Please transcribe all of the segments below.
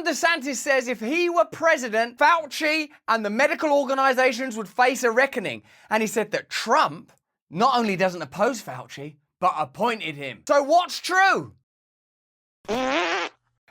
Ron DeSantis says if he were president, Fauci and the medical organizations would face a reckoning. And he said that Trump not only doesn't oppose Fauci, but appointed him. So what's true?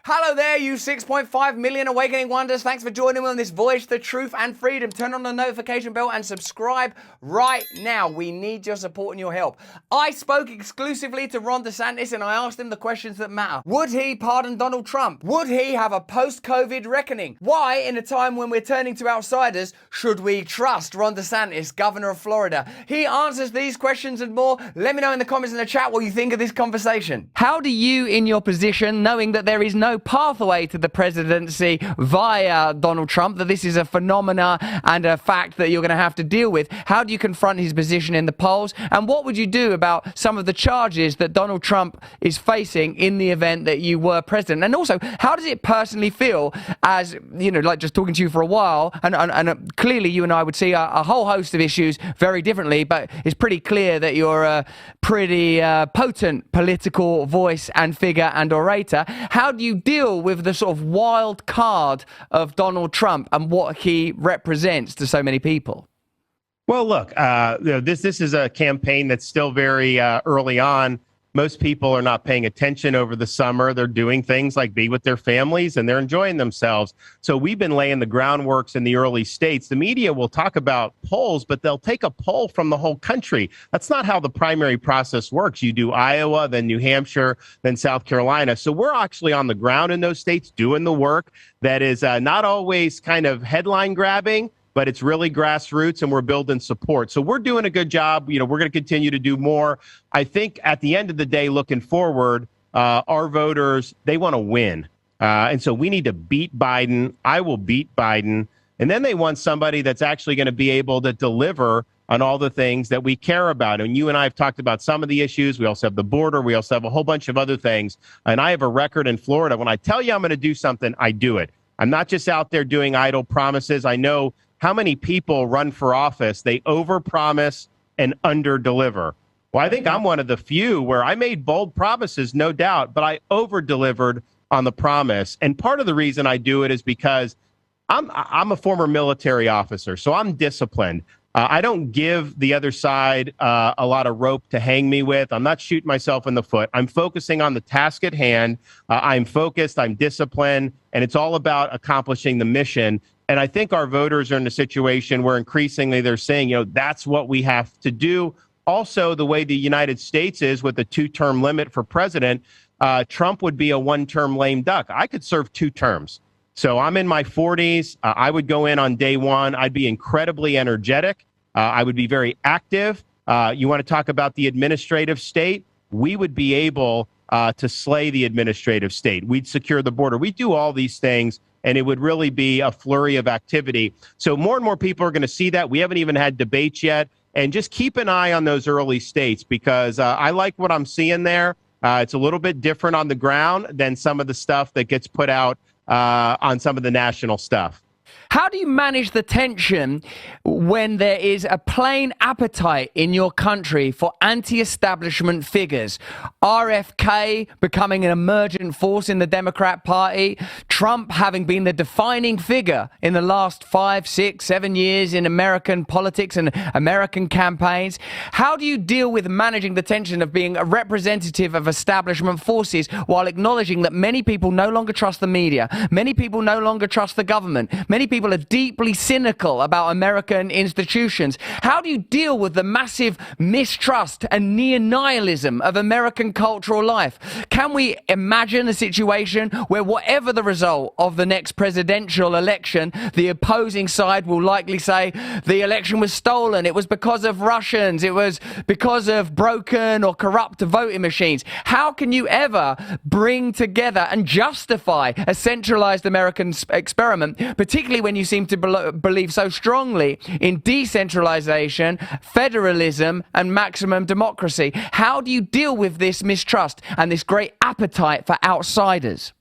Hello there, you 6.5 million awakening wonders. Thanks for joining me on this voyage to truth and freedom. Turn on the notification bell and subscribe right now. We need your support and your help. I spoke exclusively to Ron DeSantis and I asked him the questions that matter. Would he pardon Donald Trump? Would he have a post-COVID reckoning? Why, in a time when we're turning to outsiders, should we trust Ron DeSantis, governor of Florida? He answers these questions and more. Let me know in the comments in the chat what you think of this conversation. How do you, in your position, knowing that there is no pathway to the presidency via Donald Trump, that this is a phenomena and a fact that you're going to have to deal with, how do you confront his position in the polls? And what would you do about some of the charges that Donald Trump is facing in the event that you were president? And also, how does it personally feel as, you know, like just talking to you for a while, and clearly you and I would see a whole host of issues very differently, but it's pretty clear that you're a pretty potent political voice and figure and orator. How do you deal with the sort of wild card of Donald Trump and what he represents to so many people? Well, look, this is a campaign that's still very early on. Most people are not paying attention over the summer. They're doing things like be with their families and they're enjoying themselves. So we've been laying the groundworks in the early states. The media will talk about polls, but they'll take a poll from the whole country. That's not how the primary process works. You do Iowa, then New Hampshire, then South Carolina. So we're actually on the ground in those states doing the work that is not always kind of headline grabbing, but it's really grassroots and we're building support. So we're doing a good job. You know, we're going to continue to do more. I think at the end of the day, looking forward, our voters, they want to win. And so we need to beat Biden. I will beat Biden. And then they want somebody that's actually going to be able to deliver on all the things that we care about. And you and I have talked about some of the issues. We also have the border. We also have a whole bunch of other things. And I have a record in Florida. When I tell you I'm going to do something, I do it. I'm not just out there doing idle promises. I know how many people run for office, they overpromise and underdeliver. Well, I think I'm one of the few where I made bold promises, no doubt, but I overdelivered on the promise. And part of the reason I do it is because I'm a former military officer, so I'm disciplined. I don't give the other side a lot of rope to hang me with. I'm not shooting myself in the foot. I'm focusing on the task at hand. I'm focused, I'm disciplined, and it's all about accomplishing the mission. And I think our voters are in a situation where increasingly they're saying, you know, that's what we have to do. Also, the way the United States is with a 2-term limit for president, Trump would be a 1-term lame duck. I could serve 2 terms. So I'm in my 40s. I would go in on day one. I'd be incredibly energetic. I would be very active. You want to talk about the administrative state? We would be able to slay the administrative state. We'd secure the border. We'd do all these things. And it would really be a flurry of activity. So more and more people are going to see that. We haven't even had debates yet. And just keep an eye on those early states because I like what I'm seeing there. It's a little bit different on the ground than some of the stuff that gets put out on some of the national stuff. How do you manage the tension when there is a plain appetite in your country for anti-establishment figures? RFK becoming an emergent force in the Democrat Party, Trump having been the defining figure in the last 5, 6, 7 years in American politics and American campaigns. How do you deal with managing the tension of being a representative of establishment forces while acknowledging that many people no longer trust the media, many people no longer trust the government, many people are deeply cynical about American institutions? How do you deal with the massive mistrust and near-nihilism of American cultural life? Can we imagine a situation where whatever the result of the next presidential election, the opposing side will likely say the election was stolen, it was because of Russians, it was because of broken or corrupt voting machines? How can you ever bring together and justify a centralized American experiment, particularly when you seem to believe so strongly in decentralization, federalism, and maximum democracy? How do you deal with this mistrust and this great appetite for outsiders?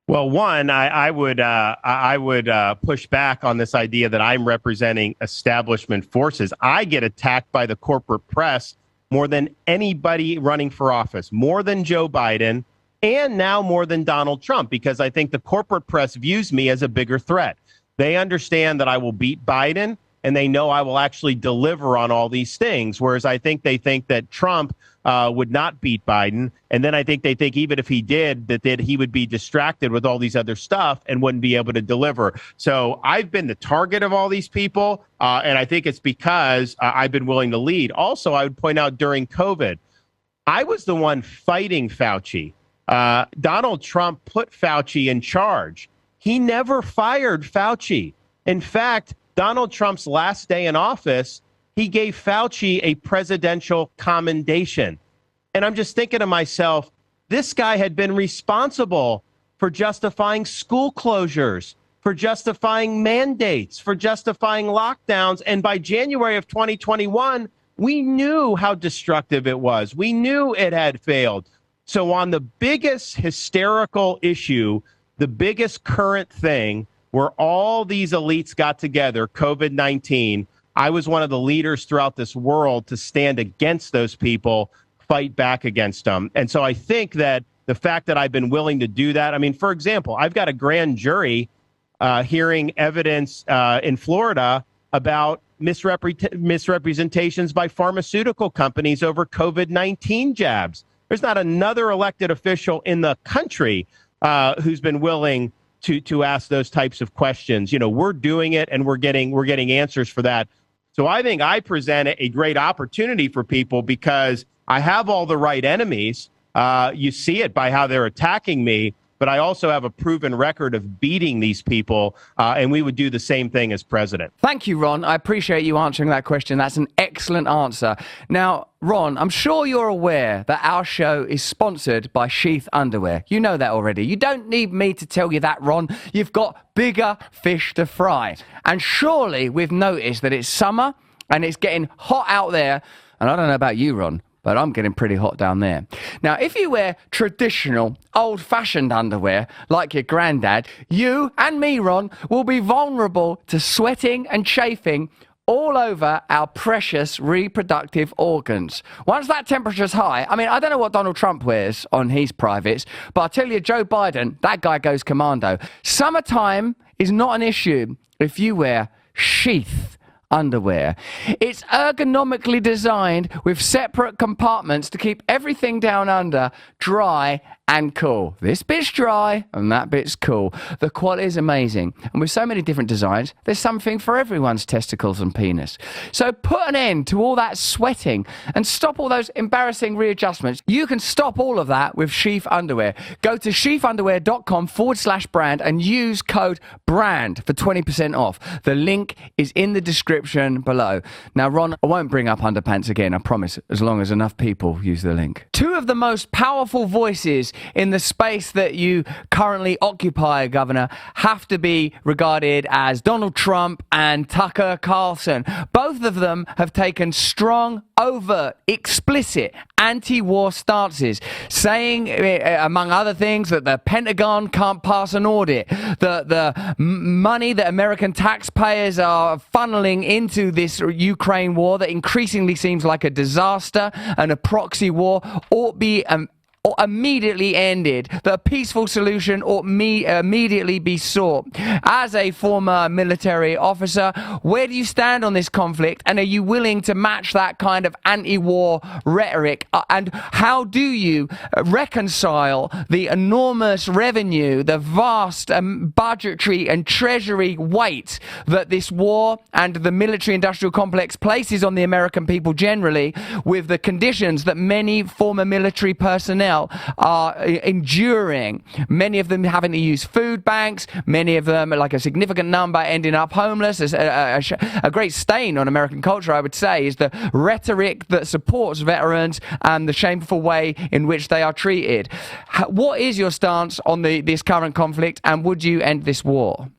Well, one, I would push back on this idea that I'm representing establishment forces. I get attacked by the corporate press more than anybody running for office, more than Joe Biden, and now more than Donald Trump, because I think the corporate press views me as a bigger threat. They understand that I will beat Biden, and they know I will actually deliver on all these things, whereas I think they think that Trump would not beat Biden. And then I think they think even if he did, that he would be distracted with all these other stuff and wouldn't be able to deliver. So I've been the target of all these people, and I think it's because I've been willing to lead. Also, I would point out during COVID, I was the one fighting Fauci. Donald Trump put Fauci in charge. He never fired Fauci. In fact, Donald Trump's last day in office, he gave Fauci a presidential commendation. And I'm just thinking to myself, this guy had been responsible for justifying school closures, for justifying mandates, for justifying lockdowns. And by January of 2021, we knew how destructive it was. We knew it had failed. So on the biggest hysterical issue, the biggest current thing where all these elites got together, COVID-19, I was one of the leaders throughout this world to stand against those people, fight back against them. And so I think that the fact that I've been willing to do that, I mean, for example, I've got a grand jury hearing evidence in Florida about misrepresentations by pharmaceutical companies over COVID-19 jabs. There's not another elected official in the country who's been willing to ask those types of questions. You know, we're doing it and we're getting answers for that. So I think I present a great opportunity for people because I have all the right enemies. You see it by how they're attacking me, but I also have a proven record of beating these people, and we would do the same thing as president. Thank you, Ron. I appreciate you answering that question. That's an excellent answer. Now, Ron, I'm sure you're aware that our show is sponsored by Sheath Underwear. You know that already. You don't need me to tell you that, Ron. You've got bigger fish to fry. And surely we've noticed that it's summer and it's getting hot out there. And I don't know about you, Ron, but I'm getting pretty hot down there. Now, if you wear traditional, old-fashioned underwear like your granddad, you and me, Ron, will be vulnerable to sweating and chafing all over our precious reproductive organs. Once that temperature's high, I mean, I don't know what Donald Trump wears on his privates, but I tell you, Joe Biden, that guy goes commando. Summertime is not an issue if you wear Sheath underwear. It's ergonomically designed with separate compartments to keep everything down under dry and cool. This bit's dry and that bit's cool. The quality is amazing. And with so many different designs, there's something for everyone's testicles and penis. So put an end to all that sweating and stop all those embarrassing readjustments. You can stop all of that with Sheath Underwear. Go to sheathunderwear.com/brand and use code BRAND for 20% off. The link is in the description below. Now, Ron, I won't bring up underpants again, I promise, as long as enough people use the link. Two of the most powerful voices in the space that you currently occupy, Governor, have to be regarded as Donald Trump and Tucker Carlson. Both of them have taken strong, overt, explicit anti-war stances, saying, among other things, that the Pentagon can't pass an audit, that the money that American taxpayers are funneling into this Ukraine war that increasingly seems like a disaster and a proxy war ought be immediately ended, that a peaceful solution ought immediately be sought. As a former military officer, where do you stand on this conflict, and are you willing to match that kind of anti-war rhetoric? And how do you reconcile the enormous revenue, the vast budgetary and treasury weight that this war and the military-industrial complex places on the American people generally, with the conditions that many former military personnel are enduring? Many of them having to use food banks, many of them, like a significant number, ending up homeless. A great stain on American culture, I would say, is the rhetoric that supports veterans and the shameful way in which they are treated. What is your stance on this current conflict, and would you end this war?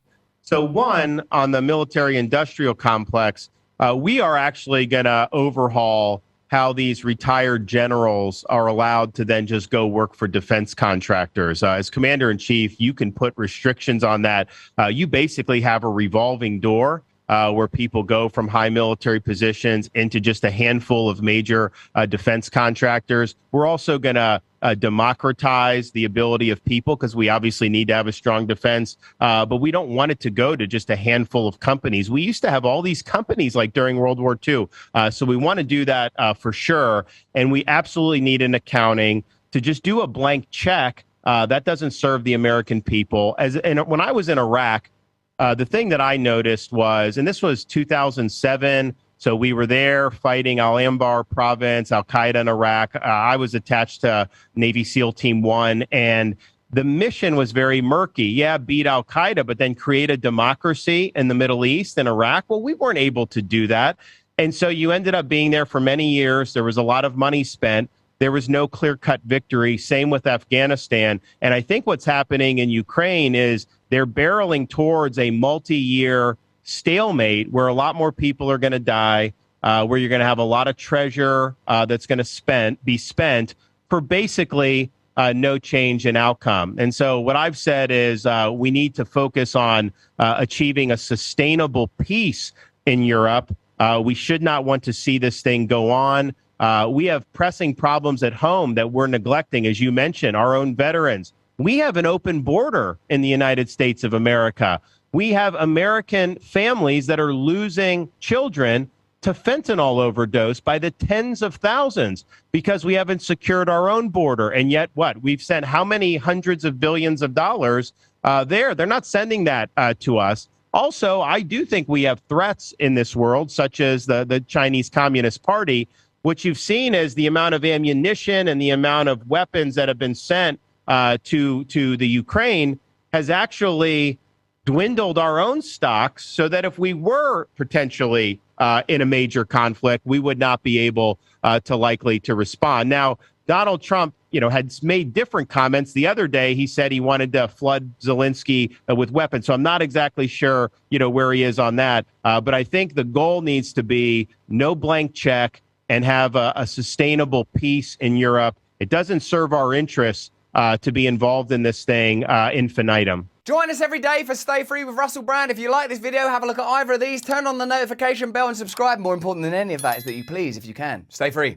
So one, on the military-industrial complex, we are actually going to overhaul how these retired generals are allowed to then just go work for defense contractors. As commander-in-chief, you can put restrictions on that. You basically have a revolving door. where people go from high military positions into just a handful of major defense contractors. We're also going to democratize the ability of people, because we obviously need to have a strong defense, but we don't want it to go to just a handful of companies. We used to have all these companies like during World War II. So we want to do that for sure. And we absolutely need an accounting to just do a blank check. That doesn't serve the American people. And when I was in Iraq, the thing that I noticed was, and this was 2007, so we were there fighting Al-Anbar province, Al-Qaeda in Iraq. I was attached to Navy SEAL Team 1, and the mission was very murky. Yeah, beat Al-Qaeda, but then create a democracy in the Middle East and Iraq. Well, we weren't able to do that. And so you ended up being there for many years. There was a lot of money spent. There was no clear-cut victory. Same with Afghanistan. And I think what's happening in Ukraine is they're barreling towards a multi-year stalemate where a lot more people are going to die, where you're going to have a lot of treasure that's going to be spent for basically no change in outcome. And so what I've said is we need to focus on achieving a sustainable peace in Europe. We should not want to see this thing go on. We have pressing problems at home that we're neglecting, as you mentioned, our own veterans. We have an open border in the United States of America. We have American families that are losing children to fentanyl overdose by the tens of thousands because we haven't secured our own border. And yet what? We've sent how many hundreds of billions of dollars there? They're not sending that to us. Also, I do think we have threats in this world, such as the Chinese Communist Party. What you've seen is the amount of ammunition and the amount of weapons that have been sent to the Ukraine has actually dwindled our own stocks, so that if we were potentially in a major conflict, we would not be able to respond. Now, Donald Trump, had made different comments. The other day, he said he wanted to flood Zelensky with weapons. So I'm not exactly sure, where he is on that. But I think the goal needs to be no blank check and have a sustainable peace in Europe. It doesn't serve our interests to be involved in this thing infinitum. Join us every day for Stay Free with Russell Brand. If you like this video, have a look at either of these, turn on the notification bell and subscribe. More important than any of that is that you please, if you can, stay free.